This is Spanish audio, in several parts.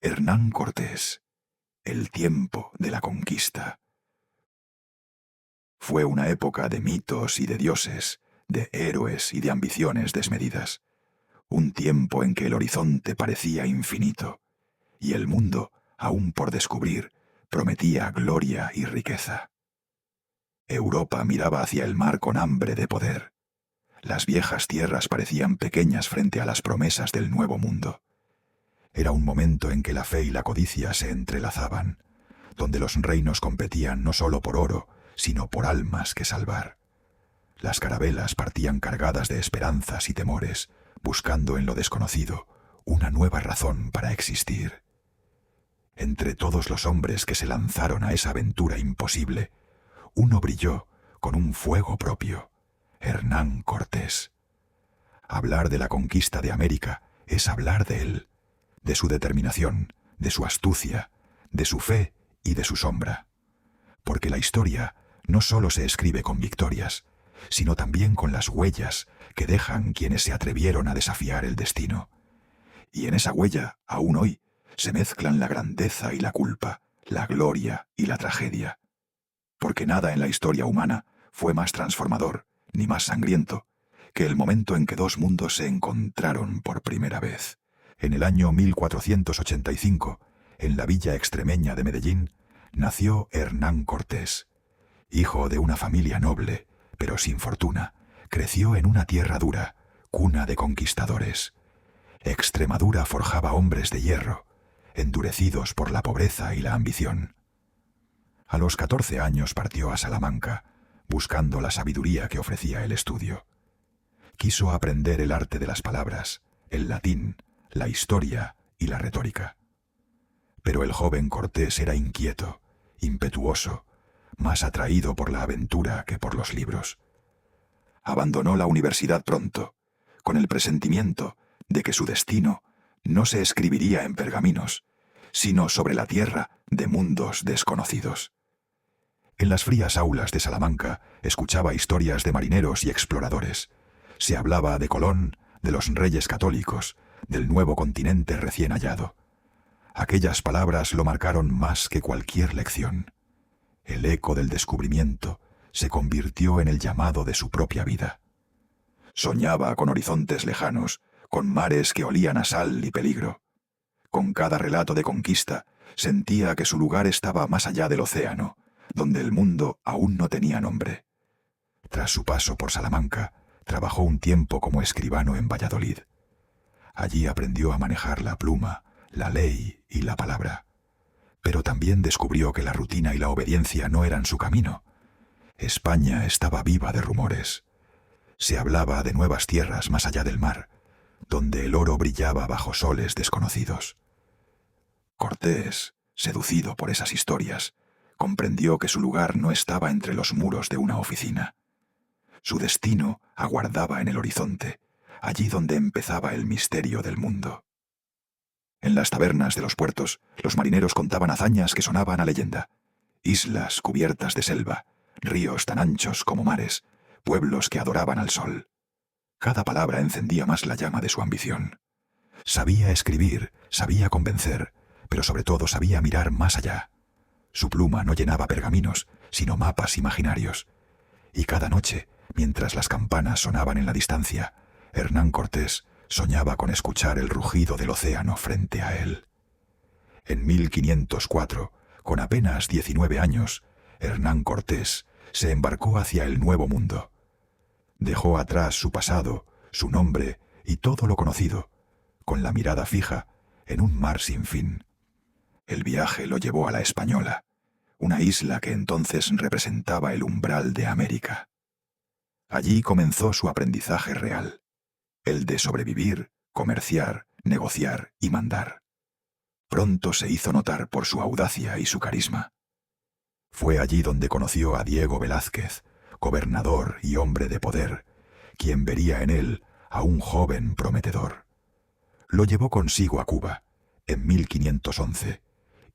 Hernán Cortés, el tiempo de la conquista. Fue una época de mitos y de dioses, de héroes y de ambiciones desmedidas. Un tiempo en que el horizonte parecía infinito, y el mundo, aún por descubrir, prometía gloria y riqueza. Europa miraba hacia el mar con hambre de poder. Las viejas tierras parecían pequeñas frente a las promesas del nuevo mundo. Era un momento en que la fe y la codicia se entrelazaban, donde los reinos competían no solo por oro, sino por almas que salvar. Las carabelas partían cargadas de esperanzas y temores, buscando en lo desconocido una nueva razón para existir. Entre todos los hombres que se lanzaron a esa aventura imposible, uno brilló con un fuego propio: Hernán Cortés. Hablar de la conquista de América es hablar de él, de su determinación, de su astucia, de su fe y de su sombra. Porque la historia no solo se escribe con victorias, sino también con las huellas que dejan quienes se atrevieron a desafiar el destino. Y en esa huella, aún hoy, se mezclan la grandeza y la culpa, la gloria y la tragedia. Porque nada en la historia humana fue más transformador, ni más sangriento, que el momento en que dos mundos se encontraron por primera vez. En el año 1485, en la villa extremeña de Medellín, nació Hernán Cortés. Hijo de una familia noble, pero sin fortuna, creció en una tierra dura, cuna de conquistadores. Extremadura forjaba hombres de hierro, endurecidos por la pobreza y la ambición. A los 14 años partió a Salamanca, buscando la sabiduría que ofrecía el estudio. Quiso aprender el arte de las palabras, el latín, la historia y la retórica. Pero el joven Cortés era inquieto, impetuoso, más atraído por la aventura que por los libros. Abandonó la universidad pronto, con el presentimiento de que su destino no se escribiría en pergaminos, sino sobre la tierra de mundos desconocidos. En las frías aulas de Salamanca escuchaba historias de marineros y exploradores. Se hablaba de Colón, de los reyes católicos, del nuevo continente recién hallado. Aquellas palabras lo marcaron más que cualquier lección. El eco del descubrimiento se convirtió en el llamado de su propia vida. Soñaba con horizontes lejanos, con mares que olían a sal y peligro. Con cada relato de conquista sentía que su lugar estaba más allá del océano, donde el mundo aún no tenía nombre. Tras su paso por Salamanca, trabajó un tiempo como escribano en Valladolid. Allí aprendió a manejar la pluma, la ley y la palabra. Pero también descubrió que la rutina y la obediencia no eran su camino. España estaba viva de rumores. Se hablaba de nuevas tierras más allá del mar, donde el oro brillaba bajo soles desconocidos. Cortés, seducido por esas historias, comprendió que su lugar no estaba entre los muros de una oficina. Su destino aguardaba en el horizonte, allí donde empezaba el misterio del mundo. En las tabernas de los puertos, los marineros contaban hazañas que sonaban a leyenda. Islas cubiertas de selva, ríos tan anchos como mares, pueblos que adoraban al sol. Cada palabra encendía más la llama de su ambición. Sabía escribir, sabía convencer, pero sobre todo sabía mirar más allá. Su pluma no llenaba pergaminos, sino mapas imaginarios. Y cada noche, mientras las campanas sonaban en la distancia, Hernán Cortés soñaba con escuchar el rugido del océano frente a él. En 1504, con apenas 19 años, Hernán Cortés se embarcó hacia el Nuevo Mundo. Dejó atrás su pasado, su nombre y todo lo conocido, con la mirada fija en un mar sin fin. El viaje lo llevó a la Española, una isla que entonces representaba el umbral de América. Allí comenzó su aprendizaje real, el de sobrevivir, comerciar, negociar y mandar. Pronto se hizo notar por su audacia y su carisma. Fue allí donde conoció a Diego Velázquez, gobernador y hombre de poder, quien vería en él a un joven prometedor. Lo llevó consigo a Cuba, en 1511,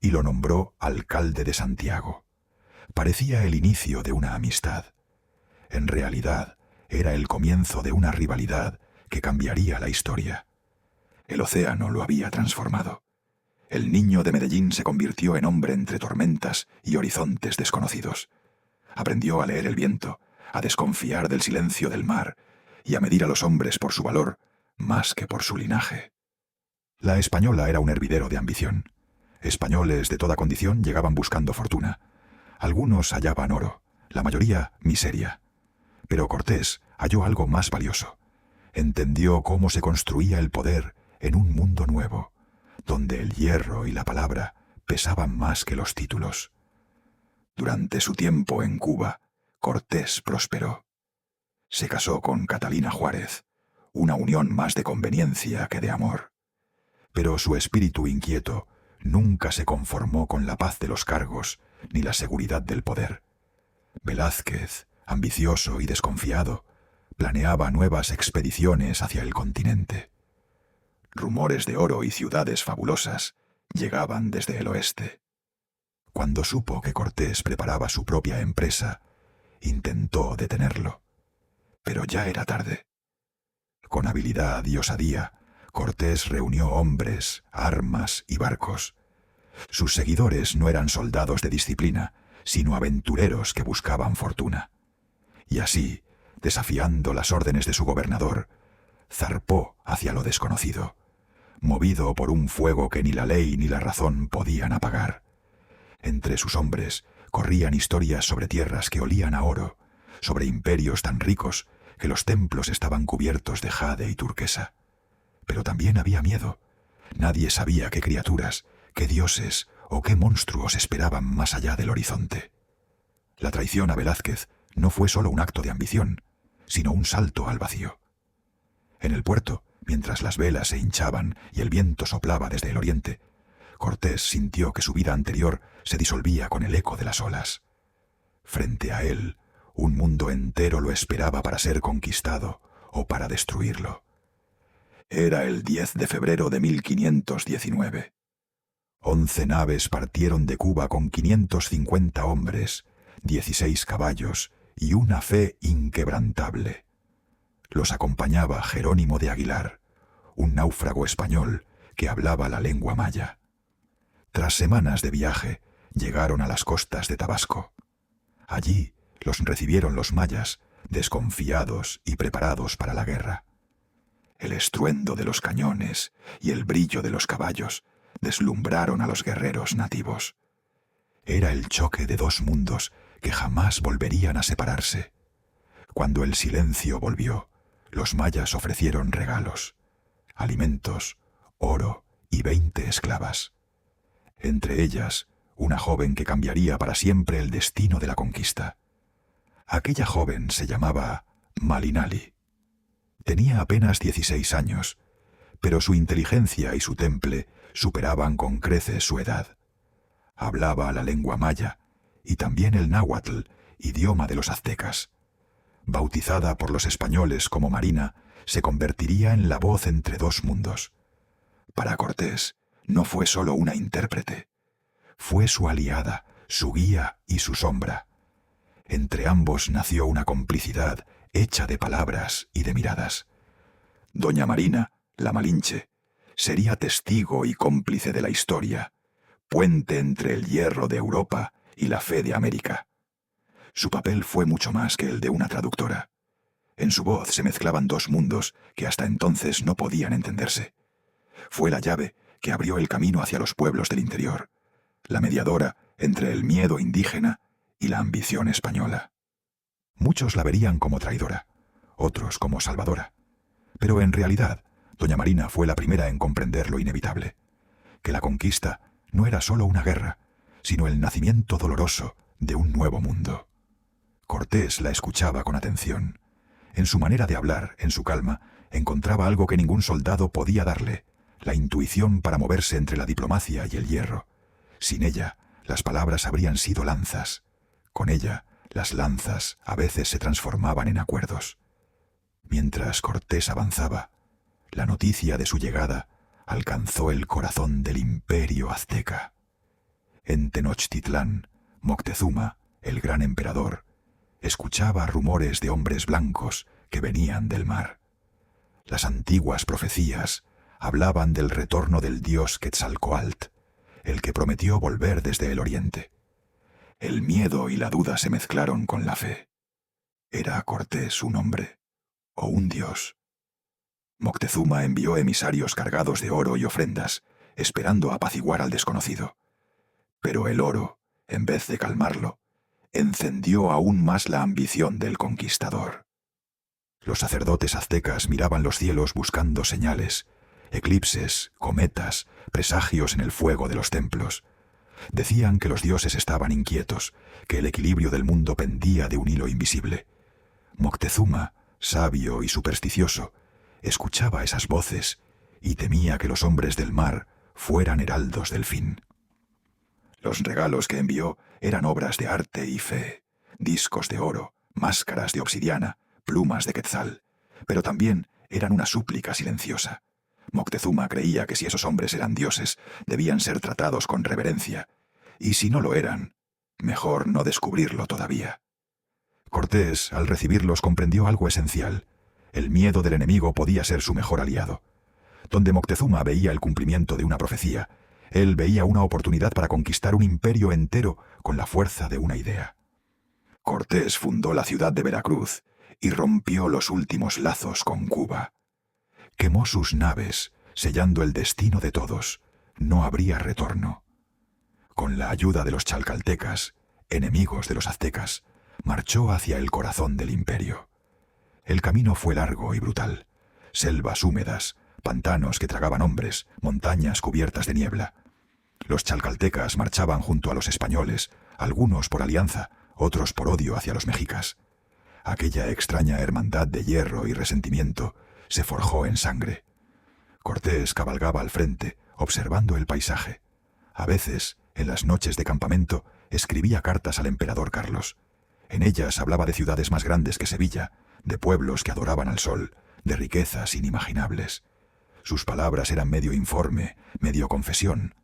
y lo nombró alcalde de Santiago. Parecía el inicio de una amistad. En realidad, era el comienzo de una rivalidad que cambiaría la historia. El océano lo había transformado. el niño de Medellín se convirtió en hombre entre tormentas y horizontes desconocidos. Aprendió a leer el viento, a desconfiar del silencio del mar y a medir a los hombres por su valor más que por su linaje. La española era un hervidero de ambición. Españoles de toda condición llegaban buscando fortuna. Algunos hallaban oro, la mayoría miseria. Pero Cortés halló algo más valioso. Entendió cómo se construía el poder en un mundo nuevo, donde el hierro y la palabra pesaban más que los títulos. Durante su tiempo en Cuba, Cortés prosperó. Se casó con Catalina Juárez, una unión más de conveniencia que de amor. Pero su espíritu inquieto nunca se conformó con la paz de los cargos ni la seguridad del poder. Velázquez, ambicioso y desconfiado, planeaba nuevas expediciones hacia el continente. Rumores de oro y ciudades fabulosas llegaban desde el oeste. Cuando supo que Cortés preparaba su propia empresa, intentó detenerlo, pero ya era tarde. Con habilidad y osadía, Cortés reunió hombres, armas y barcos. Sus seguidores no eran soldados de disciplina, sino aventureros que buscaban fortuna. Y así, desafiando las órdenes de su gobernador, zarpó hacia lo desconocido, movido por un fuego que ni la ley ni la razón podían apagar. Entre sus hombres corrían historias sobre tierras que olían a oro, sobre imperios tan ricos que los templos estaban cubiertos de jade y turquesa. Pero también había miedo. Nadie sabía qué criaturas, qué dioses o qué monstruos esperaban más allá del horizonte. La traición a Velázquez no fue solo un acto de ambición, sino un salto al vacío. En el puerto, mientras las velas se hinchaban y el viento soplaba desde el oriente, Cortés sintió que su vida anterior se disolvía con el eco de las olas. Frente a él, un mundo entero lo esperaba para ser conquistado o para destruirlo. Era el 10 de febrero de 1519. 11 naves partieron de Cuba con 550 hombres, 16 caballos y una fe inquebrantable. Los acompañaba Jerónimo de Aguilar, un náufrago español que hablaba la lengua maya. Tras semanas de viaje, llegaron a las costas de Tabasco. Allí los recibieron los mayas, desconfiados y preparados para la guerra. El estruendo de los cañones y el brillo de los caballos deslumbraron a los guerreros nativos. Era el choque de dos mundos que jamás volverían a separarse. Cuando el silencio volvió, los mayas ofrecieron regalos, alimentos, oro y 20 esclavas. Entre ellas, una joven que cambiaría para siempre el destino de la conquista. Aquella joven se llamaba Malinali. Tenía apenas 16 años, pero su inteligencia y su temple superaban con creces su edad. Hablaba la lengua maya y también el náhuatl, idioma de los aztecas. Bautizada por los españoles como Marina, se convertiría en la voz entre dos mundos. Para Cortés no fue solo una intérprete, fue su aliada, su guía y su sombra. Entre ambos nació una complicidad hecha de palabras y de miradas. Doña Marina, la Malinche, sería testigo y cómplice de la historia, puente entre el hierro de Europa y la fe de América. Su papel fue mucho más que el de una traductora. En su voz se mezclaban dos mundos que hasta entonces no podían entenderse. Fue la llave que abrió el camino hacia los pueblos del interior, la mediadora entre el miedo indígena y la ambición española. Muchos la verían como traidora, otros como salvadora. Pero en realidad, doña Marina fue la primera en comprender lo inevitable, que la conquista no era solo una guerra, sino el nacimiento doloroso de un nuevo mundo. Cortés la escuchaba con atención. En su manera de hablar, en su calma, encontraba algo que ningún soldado podía darle, la intuición para moverse entre la diplomacia y el hierro. Sin ella, las palabras habrían sido lanzas. Con ella, las lanzas a veces se transformaban en acuerdos. Mientras Cortés avanzaba, la noticia de su llegada alcanzó el corazón del imperio azteca. En Tenochtitlán, Moctezuma, el gran emperador, escuchaba rumores de hombres blancos que venían del mar. Las antiguas profecías hablaban del retorno del dios Quetzalcóatl, el que prometió volver desde el oriente. El miedo y la duda se mezclaron con la fe. ¿Era Cortés un hombre o un dios? Moctezuma envió emisarios cargados de oro y ofrendas, esperando apaciguar al desconocido. Pero el oro, en vez de calmarlo, encendió aún más la ambición del conquistador. Los sacerdotes aztecas miraban los cielos buscando señales, eclipses, cometas, presagios en el fuego de los templos. Decían que los dioses estaban inquietos, que el equilibrio del mundo pendía de un hilo invisible. Moctezuma, sabio y supersticioso, escuchaba esas voces y temía que los hombres del mar fueran heraldos del fin. Los regalos que envió eran obras de arte y fe, discos de oro, máscaras de obsidiana, plumas de quetzal, pero también eran una súplica silenciosa. Moctezuma creía que si esos hombres eran dioses, debían ser tratados con reverencia, y si no lo eran, mejor no descubrirlo todavía. Cortés, al recibirlos, comprendió algo esencial. El miedo del enemigo podía ser su mejor aliado. Donde Moctezuma veía el cumplimiento de una profecía, él veía una oportunidad para conquistar un imperio entero con la fuerza de una idea. Cortés fundó la ciudad de Veracruz y rompió los últimos lazos con Cuba. Quemó sus naves, sellando el destino de todos. No habría retorno. Con la ayuda de los chalcaltecas, enemigos de los aztecas, marchó hacia el corazón del imperio. El camino fue largo y brutal. Selvas húmedas, pantanos que tragaban hombres, montañas cubiertas de niebla. Los chalcaltecas marchaban junto a los españoles, algunos por alianza, otros por odio hacia los mexicas. Aquella extraña hermandad de hierro y resentimiento se forjó en sangre. Cortés cabalgaba al frente, observando el paisaje. A veces, en las noches de campamento, escribía cartas al emperador Carlos. En ellas hablaba de ciudades más grandes que Sevilla, de pueblos que adoraban al sol, de riquezas inimaginables. Sus palabras eran medio informe, medio confesión.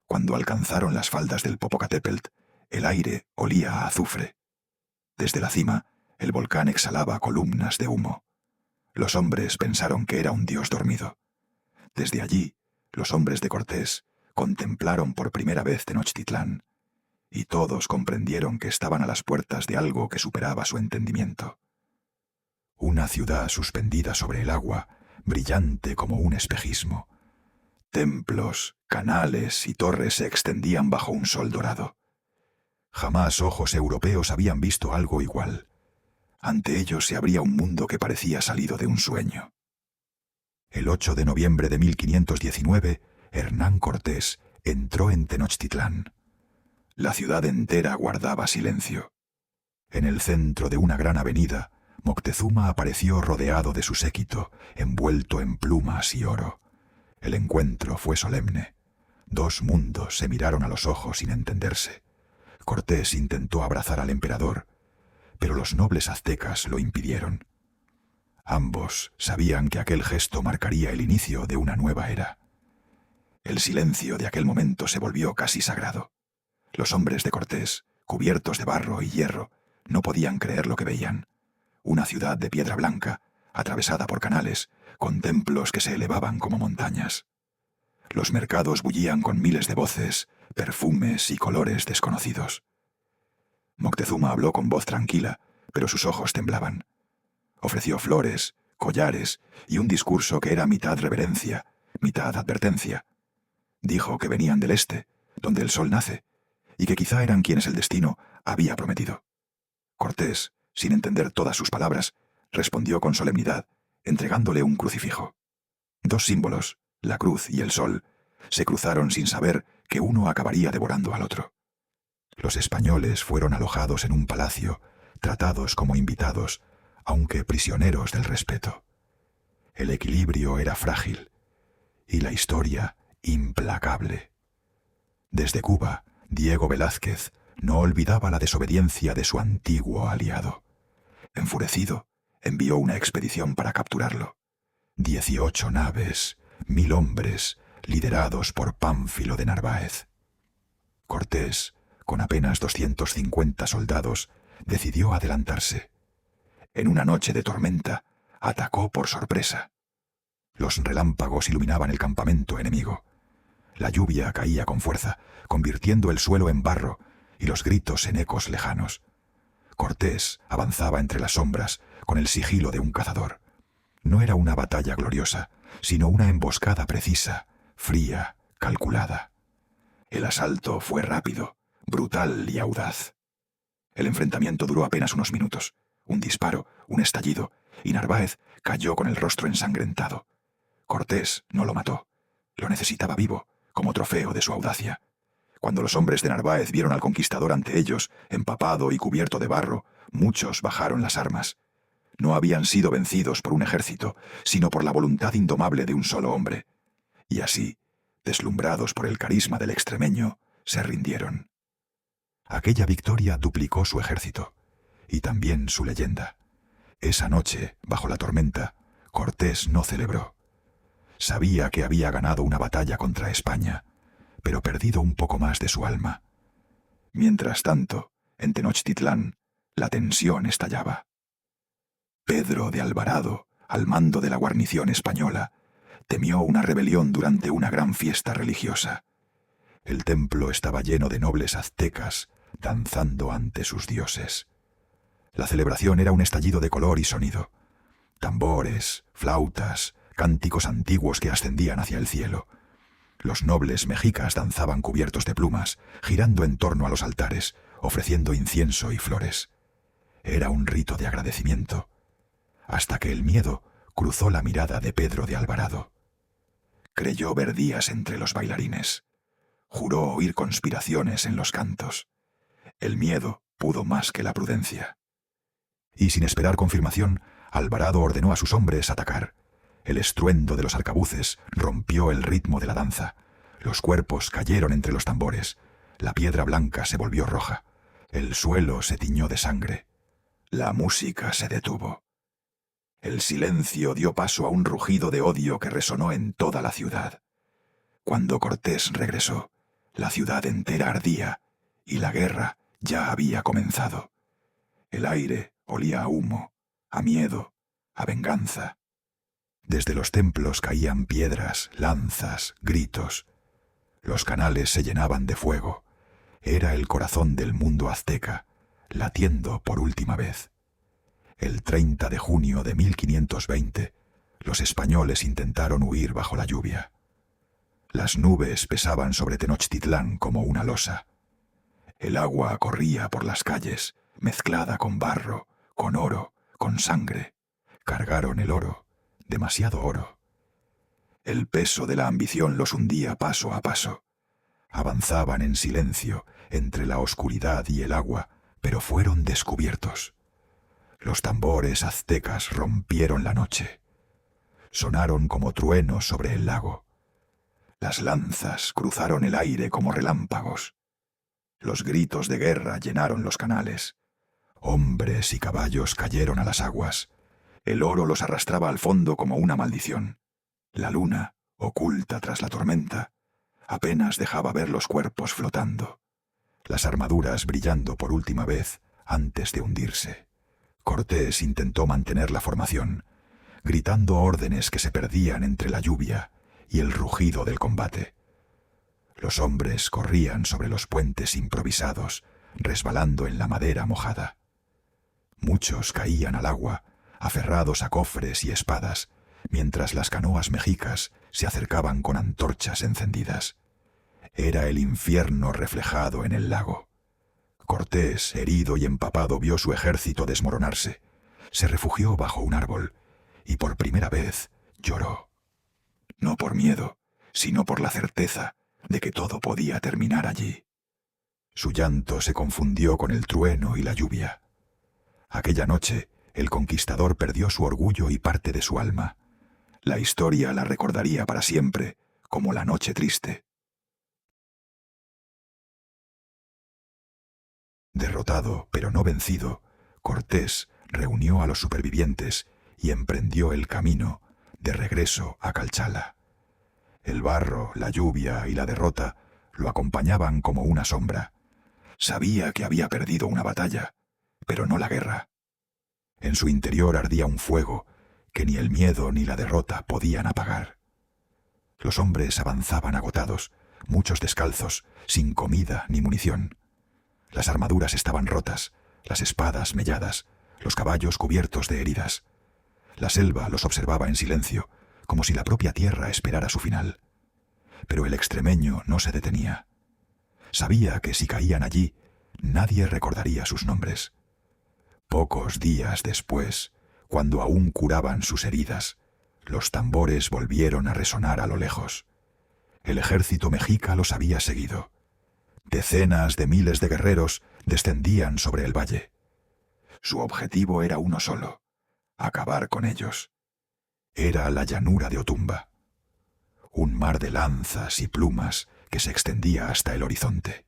Cuando alcanzaron las faldas del Popocatépetl, el aire olía a azufre. Desde la cima, el volcán exhalaba columnas de humo. Los hombres pensaron que era un dios dormido. Desde allí, los hombres de Cortés contemplaron por primera vez Tenochtitlán, y todos comprendieron que estaban a las puertas de algo que superaba su entendimiento. Una ciudad suspendida sobre el agua, brillante como un espejismo. Templos, canales y torres se extendían bajo un sol dorado. Jamás ojos europeos habían visto algo igual. Ante ellos se abría un mundo que parecía salido de un sueño. El 8 de noviembre de 1519, Hernán Cortés entró en Tenochtitlán. La ciudad entera guardaba silencio. En el centro de una gran avenida, Moctezuma apareció rodeado de su séquito, envuelto en plumas y oro. El encuentro fue solemne. Dos mundos se miraron a los ojos sin entenderse. Cortés intentó abrazar al emperador, pero los nobles aztecas lo impidieron. Ambos sabían que aquel gesto marcaría el inicio de una nueva era. El silencio de aquel momento se volvió casi sagrado. Los hombres de Cortés, cubiertos de barro y hierro, no podían creer lo que veían. Una ciudad de piedra blanca, atravesada por canales, con templos que se elevaban como montañas. Los mercados bullían con miles de voces, perfumes y colores desconocidos. Moctezuma habló con voz tranquila, pero sus ojos temblaban. Ofreció flores, collares y un discurso que era mitad reverencia, mitad advertencia. Dijo que venían del este, donde el sol nace, y que quizá eran quienes el destino había prometido. Cortés, sin entender todas sus palabras, respondió con solemnidad, entregándole un crucifijo. Dos símbolos, la cruz y el sol, se cruzaron sin saber que uno acabaría devorando al otro. Los españoles fueron alojados en un palacio, tratados como invitados, aunque prisioneros del respeto. El equilibrio era frágil y la historia implacable. Desde Cuba, Diego Velázquez no olvidaba la desobediencia de su antiguo aliado. Enfurecido, envió una expedición para capturarlo. 18 naves, 1000 hombres, liderados por Pánfilo de Narváez. Cortés, con apenas 250 soldados, decidió adelantarse. En una noche de tormenta, atacó por sorpresa. Los relámpagos iluminaban el campamento enemigo. La lluvia caía con fuerza, convirtiendo el suelo en barro y los gritos en ecos lejanos. Cortés avanzaba entre las sombras con el sigilo de un cazador. No era una batalla gloriosa, sino una emboscada precisa, fría, calculada. El asalto fue rápido, brutal y audaz. El enfrentamiento duró apenas unos minutos. Un disparo, un estallido, y Narváez cayó con el rostro ensangrentado. Cortés no lo mató. Lo necesitaba vivo, como trofeo de su audacia. Cuando los hombres de Narváez vieron al conquistador ante ellos, empapado y cubierto de barro, muchos bajaron las armas. No habían sido vencidos por un ejército, sino por la voluntad indomable de un solo hombre. Y así, deslumbrados por el carisma del extremeño, se rindieron. Aquella victoria duplicó su ejército, y también su leyenda. Esa noche, bajo la tormenta, Cortés no celebró. Sabía que había ganado una batalla contra España, pero perdido un poco más de su alma. Mientras tanto, en Tenochtitlán, la tensión estallaba. Pedro de Alvarado, al mando de la guarnición española, temió una rebelión durante una gran fiesta religiosa. El templo estaba lleno de nobles aztecas, danzando ante sus dioses. La celebración era un estallido de color y sonido. Tambores, flautas, cánticos antiguos que ascendían hacia el cielo. Los nobles mexicas danzaban cubiertos de plumas, girando en torno a los altares, ofreciendo incienso y flores. Era un rito de agradecimiento, hasta que el miedo cruzó la mirada de Pedro de Alvarado. Creyó ver días entre los bailarines. Juró oír conspiraciones en los cantos. El miedo pudo más que la prudencia. Y sin esperar confirmación, Alvarado ordenó a sus hombres atacar. El estruendo de los arcabuces rompió el ritmo de la danza. Los cuerpos cayeron entre los tambores. La piedra blanca se volvió roja. El suelo se tiñó de sangre. La música se detuvo. El silencio dio paso a un rugido de odio que resonó en toda la ciudad. Cuando Cortés regresó, la ciudad entera ardía y la guerra ya había comenzado. El aire olía a humo, a miedo, a venganza. Desde los templos caían piedras, lanzas, gritos. Los canales se llenaban de fuego. Era el corazón del mundo azteca, latiendo por última vez. El 30 de junio de 1520, los españoles intentaron huir bajo la lluvia. Las nubes pesaban sobre Tenochtitlán como una losa. El agua corría por las calles, mezclada con barro, con oro, con sangre. Cargaron el oro, demasiado oro. El peso de la ambición los hundía paso a paso. Avanzaban en silencio entre la oscuridad y el agua, pero fueron descubiertos. Los tambores aztecas rompieron la noche. Sonaron como truenos sobre el lago. Las lanzas cruzaron el aire como relámpagos. Los gritos de guerra llenaron los canales. Hombres y caballos cayeron a las aguas. El oro los arrastraba al fondo como una maldición. La luna, oculta tras la tormenta, apenas dejaba ver los cuerpos flotando, las armaduras brillando por última vez antes de hundirse. Cortés intentó mantener la formación, gritando órdenes que se perdían entre la lluvia y el rugido del combate. Los hombres corrían sobre los puentes improvisados, resbalando en la madera mojada. Muchos caían al agua, aferrados a cofres y espadas, mientras las canoas mexicas se acercaban con antorchas encendidas. Era el infierno reflejado en el lago. Cortés, herido y empapado, vio su ejército desmoronarse. Se refugió bajo un árbol y por primera vez lloró. No por miedo, sino por la certeza de que todo podía terminar allí. Su llanto se confundió con el trueno y la lluvia. Aquella noche, el conquistador perdió su orgullo y parte de su alma. La historia la recordaría para siempre como la noche triste. Derrotado, pero no vencido, Cortés reunió a los supervivientes y emprendió el camino de regreso a Calchala. El barro, la lluvia y la derrota lo acompañaban como una sombra. Sabía que había perdido una batalla, pero no la guerra. En su interior ardía un fuego que ni el miedo ni la derrota podían apagar. Los hombres avanzaban agotados, muchos descalzos, sin comida ni munición. Las armaduras estaban rotas, las espadas melladas, los caballos cubiertos de heridas. La selva los observaba en silencio, como si la propia tierra esperara su final. Pero el extremeño no se detenía. Sabía que si caían allí, nadie recordaría sus nombres. Pocos días después, cuando aún curaban sus heridas, los tambores volvieron a resonar a lo lejos. El ejército mexica los había seguido. Decenas de miles de guerreros descendían sobre el valle. Su objetivo era uno solo: acabar con ellos. Era la llanura de Otumba. Un mar de lanzas y plumas que se extendía hasta el horizonte.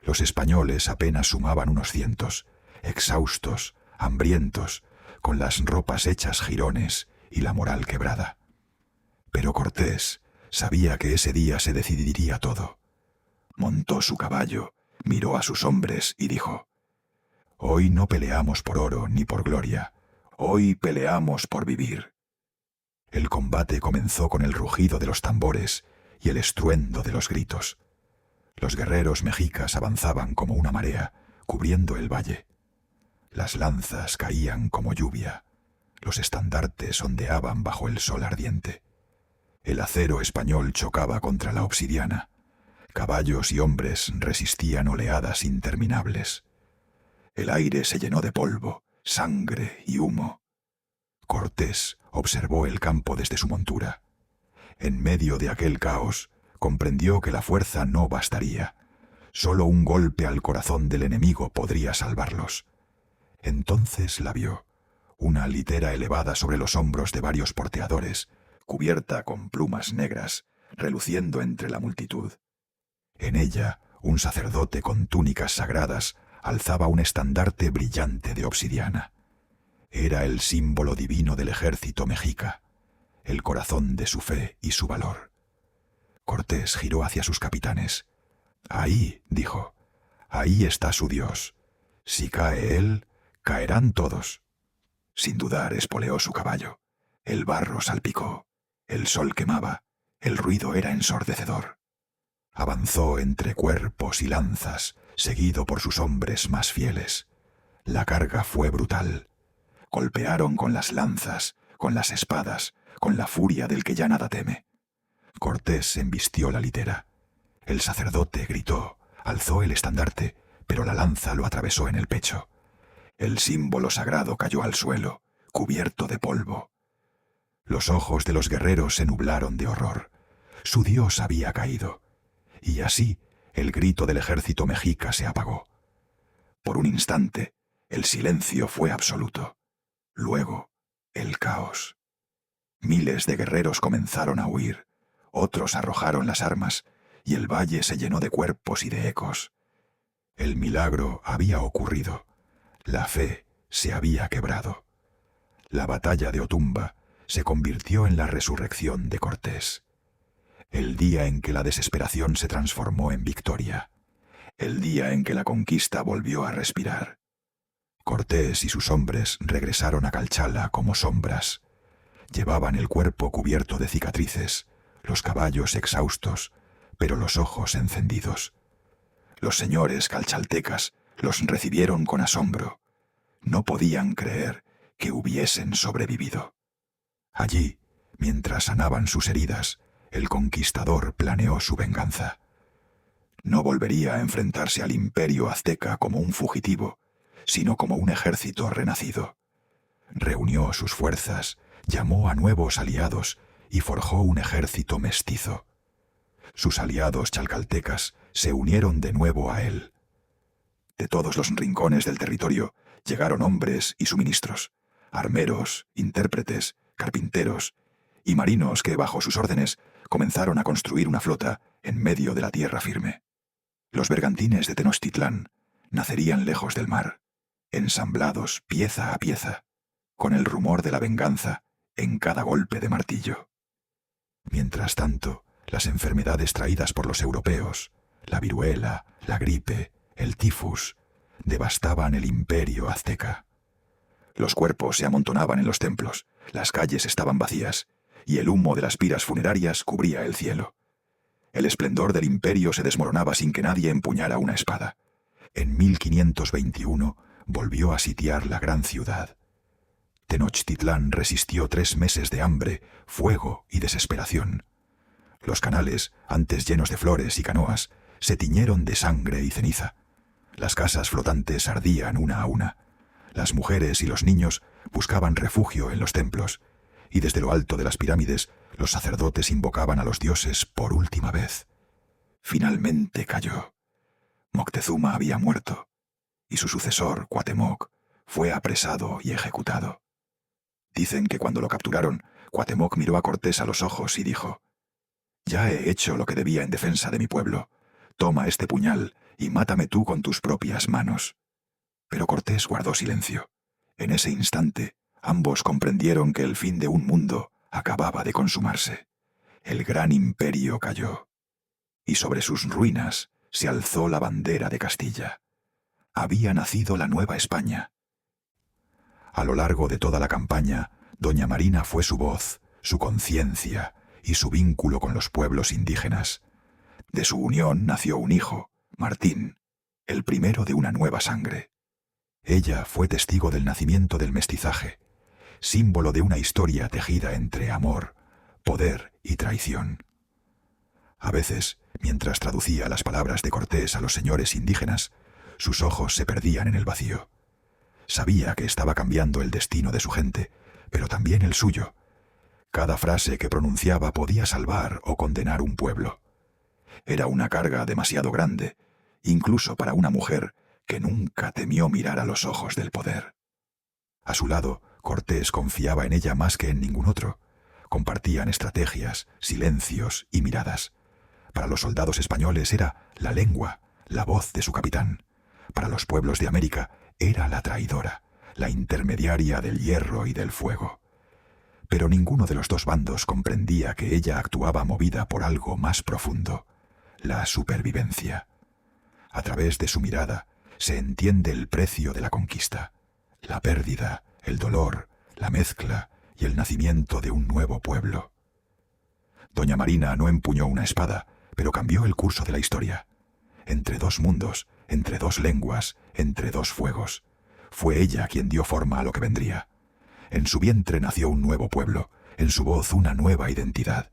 Los españoles apenas sumaban unos cientos, exhaustos, hambrientos, con las ropas hechas jirones y la moral quebrada. Pero Cortés sabía que ese día se decidiría todo. Montó su caballo, miró a sus hombres y dijo: «Hoy no peleamos por oro ni por gloria, hoy peleamos por vivir». El combate comenzó con el rugido de los tambores y el estruendo de los gritos. Los guerreros mexicas avanzaban como una marea, cubriendo el valle. Las lanzas caían como lluvia. Los estandartes ondeaban bajo el sol ardiente. El acero español chocaba contra la obsidiana. Caballos y hombres resistían oleadas interminables. El aire se llenó de polvo, sangre y humo. Cortés observó el campo desde su montura. En medio de aquel caos, comprendió que la fuerza no bastaría. Solo un golpe al corazón del enemigo podría salvarlos. Entonces la vio, una litera elevada sobre los hombros de varios porteadores, cubierta con plumas negras, reluciendo entre la multitud. En ella, un sacerdote con túnicas sagradas alzaba un estandarte brillante de obsidiana. Era el símbolo divino del ejército mexica, el corazón de su fe y su valor. Cortés giró hacia sus capitanes. «Ahí», dijo, «ahí está su Dios. Si cae él, caerán todos». Sin dudar espoleó su caballo. El barro salpicó, el sol quemaba, el ruido era ensordecedor. Avanzó entre cuerpos y lanzas, seguido por sus hombres más fieles. La carga fue brutal. Golpearon con las lanzas, con las espadas, con la furia del que ya nada teme. Cortés embistió la litera. El sacerdote gritó, alzó el estandarte, pero la lanza lo atravesó en el pecho. El símbolo sagrado cayó al suelo, cubierto de polvo. Los ojos de los guerreros se nublaron de horror. Su Dios había caído. Y así el grito del ejército mexica se apagó. Por un instante, el silencio fue absoluto. Luego, el caos. Miles de guerreros comenzaron a huir. Otros arrojaron las armas, y el valle se llenó de cuerpos y de ecos. El milagro había ocurrido. La fe se había quebrado. La batalla de Otumba se convirtió en la resurrección de Cortés. El día en que la desesperación se transformó en victoria. El día en que la conquista volvió a respirar. Cortés y sus hombres regresaron a Calchala como sombras. Llevaban el cuerpo cubierto de cicatrices, los caballos exhaustos, pero los ojos encendidos. Los señores calchaltecas los recibieron con asombro. No podían creer que hubiesen sobrevivido. Allí, mientras sanaban sus heridas, el conquistador planeó su venganza. No volvería a enfrentarse al imperio azteca como un fugitivo, sino como un ejército renacido. Reunió sus fuerzas, llamó a nuevos aliados y forjó un ejército mestizo. Sus aliados chalcaltecas se unieron de nuevo a él. De todos los rincones del territorio llegaron hombres y suministros, armeros, intérpretes, carpinteros y marinos que, bajo sus órdenes, comenzaron a construir una flota en medio de la tierra firme. Los bergantines de Tenochtitlán nacerían lejos del mar, ensamblados pieza a pieza, con el rumor de la venganza en cada golpe de martillo. Mientras tanto, las enfermedades traídas por los europeos, la viruela, la gripe, el tifus, devastaban el imperio azteca. Los cuerpos se amontonaban en los templos, las calles estaban vacías, y el humo de las piras funerarias cubría el cielo. El esplendor del imperio se desmoronaba sin que nadie empuñara una espada. En 1521 volvió a sitiar la gran ciudad. Tenochtitlán resistió 3 meses de hambre, fuego y desesperación. Los canales, antes llenos de flores y canoas, se tiñeron de sangre y ceniza. Las casas flotantes ardían una a una. Las mujeres y los niños buscaban refugio en los templos, y desde lo alto de las pirámides los sacerdotes invocaban a los dioses por última vez. Finalmente cayó. Moctezuma había muerto, y su sucesor, Cuauhtémoc, fue apresado y ejecutado. Dicen que cuando lo capturaron, Cuauhtémoc miró a Cortés a los ojos y dijo: «Ya he hecho lo que debía en defensa de mi pueblo. Toma este puñal y mátame tú con tus propias manos». Pero Cortés guardó silencio. En ese instante, ambos comprendieron que el fin de un mundo acababa de consumarse. El gran imperio cayó, y sobre sus ruinas se alzó la bandera de Castilla. Había nacido la Nueva España. A lo largo de toda la campaña, doña Marina fue su voz, su conciencia y su vínculo con los pueblos indígenas. De su unión nació un hijo, Martín, el primero de una nueva sangre. Ella fue testigo del nacimiento del mestizaje, símbolo de una historia tejida entre amor, poder y traición. A veces, mientras traducía las palabras de Cortés a los señores indígenas, sus ojos se perdían en el vacío. Sabía que estaba cambiando el destino de su gente, pero también el suyo. Cada frase que pronunciaba podía salvar o condenar un pueblo. Era una carga demasiado grande, incluso para una mujer que nunca temió mirar a los ojos del poder. A su lado, Cortés confiaba en ella más que en ningún otro. Compartían estrategias, silencios y miradas. Para los soldados españoles era la lengua, la voz de su capitán. Para los pueblos de América era la traidora, la intermediaria del hierro y del fuego. Pero ninguno de los dos bandos comprendía que ella actuaba movida por algo más profundo, la supervivencia. A través de su mirada se entiende el precio de la conquista, la pérdida, el dolor, la mezcla y el nacimiento de un nuevo pueblo. Doña Marina no empuñó una espada, pero cambió el curso de la historia. Entre dos mundos, entre dos lenguas, entre dos fuegos. Fue ella quien dio forma a lo que vendría. En su vientre nació un nuevo pueblo, en su voz una nueva identidad.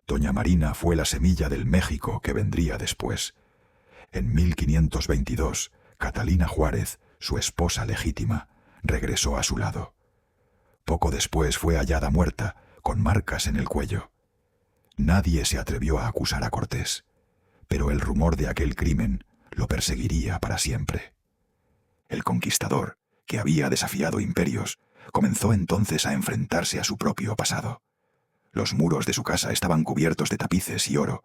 Doña Marina fue la semilla del México que vendría después. En 1522, Catalina Juárez, su esposa legítima, regresó a su lado. Poco después fue hallada muerta, con marcas en el cuello. Nadie se atrevió a acusar a Cortés, pero el rumor de aquel crimen lo perseguiría para siempre. El conquistador, que había desafiado imperios, comenzó entonces a enfrentarse a su propio pasado. Los muros de su casa estaban cubiertos de tapices y oro,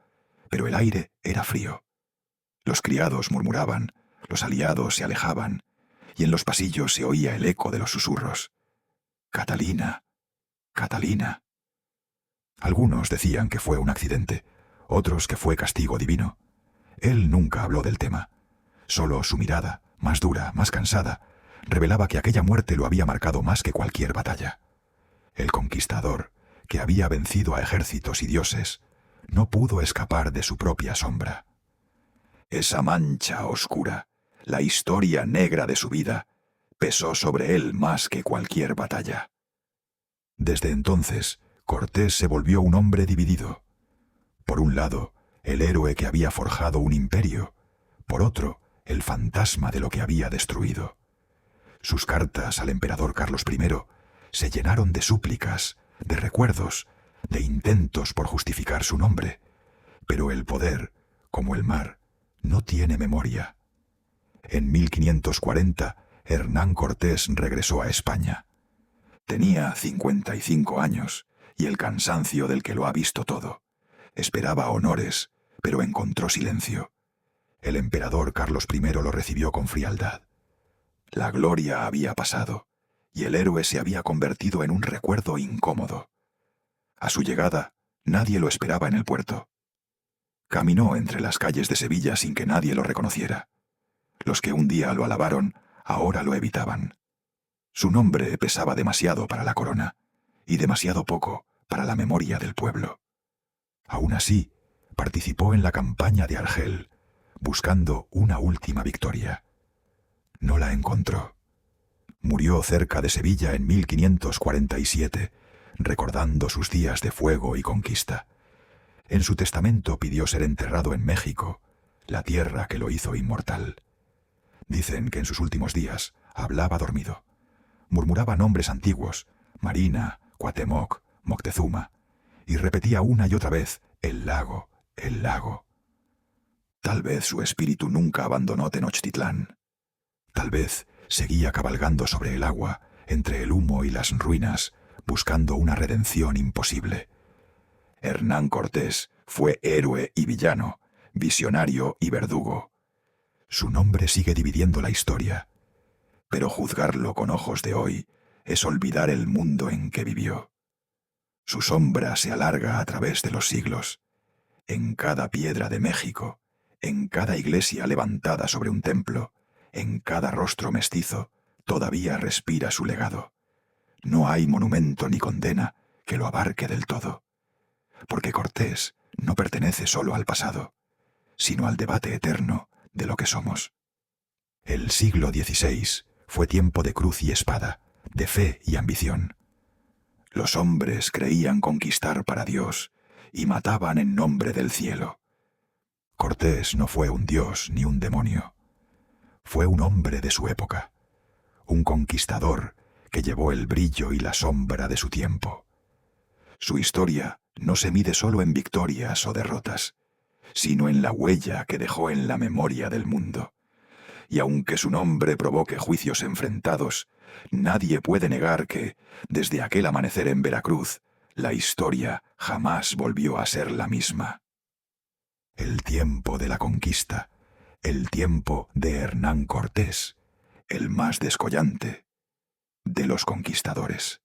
pero el aire era frío. Los criados murmuraban, los aliados se alejaban, y en los pasillos se oía el eco de los susurros. «Catalina, Catalina». Algunos decían que fue un accidente, otros que fue castigo divino. Él nunca habló del tema. Solo su mirada, más dura, más cansada, revelaba que aquella muerte lo había marcado más que cualquier batalla. El conquistador, que había vencido a ejércitos y dioses, no pudo escapar de su propia sombra. Esa mancha oscura, la historia negra de su vida, pesó sobre él más que cualquier batalla. Desde entonces, Cortés se volvió un hombre dividido. Por un lado, el héroe que había forjado un imperio, por otro, el fantasma de lo que había destruido. Sus cartas al emperador Carlos I se llenaron de súplicas, de recuerdos, de intentos por justificar su nombre. Pero el poder, como el mar, no tiene memoria. En 1540, Hernán Cortés regresó a España. Tenía 55 años y el cansancio del que lo ha visto todo. Esperaba honores, pero encontró silencio. El emperador Carlos I lo recibió con frialdad. La gloria había pasado, y el héroe se había convertido en un recuerdo incómodo. A su llegada, nadie lo esperaba en el puerto. Caminó entre las calles de Sevilla sin que nadie lo reconociera. Los que un día lo alabaron, ahora lo evitaban. Su nombre pesaba demasiado para la corona, y demasiado poco para la memoria del pueblo. Aún así, participó en la campaña de Argel, buscando una última victoria. No la encontró. Murió cerca de Sevilla en 1547, recordando sus días de fuego y conquista. En su testamento pidió ser enterrado en México, la tierra que lo hizo inmortal. Dicen que en sus últimos días hablaba dormido. Murmuraba nombres antiguos, Marina, Cuauhtémoc, Moctezuma, y repetía una y otra vez, el lago, el lago. Tal vez su espíritu nunca abandonó Tenochtitlán. Tal vez seguía cabalgando sobre el agua, entre el humo y las ruinas, buscando una redención imposible. Hernán Cortés fue héroe y villano, visionario y verdugo. Su nombre sigue dividiendo la historia, pero juzgarlo con ojos de hoy es olvidar el mundo en que vivió. Su sombra se alarga a través de los siglos, en cada piedra de México, en cada iglesia levantada sobre un templo, en cada rostro mestizo, todavía respira su legado. No hay monumento ni condena que lo abarque del todo, porque Cortés no pertenece solo al pasado, sino al debate eterno de lo que somos. El siglo XVI fue tiempo de cruz y espada, de fe y ambición. Los hombres creían conquistar para Dios y mataban en nombre del cielo. Cortés no fue un dios ni un demonio. Fue un hombre de su época, un conquistador que llevó el brillo y la sombra de su tiempo. Su historia no se mide solo en victorias o derrotas, sino en la huella que dejó en la memoria del mundo. Y aunque su nombre provoque juicios enfrentados, nadie puede negar que, desde aquel amanecer en Veracruz, la historia jamás volvió a ser la misma. El tiempo de la conquista, el tiempo de Hernán Cortés, el más descollante de los conquistadores.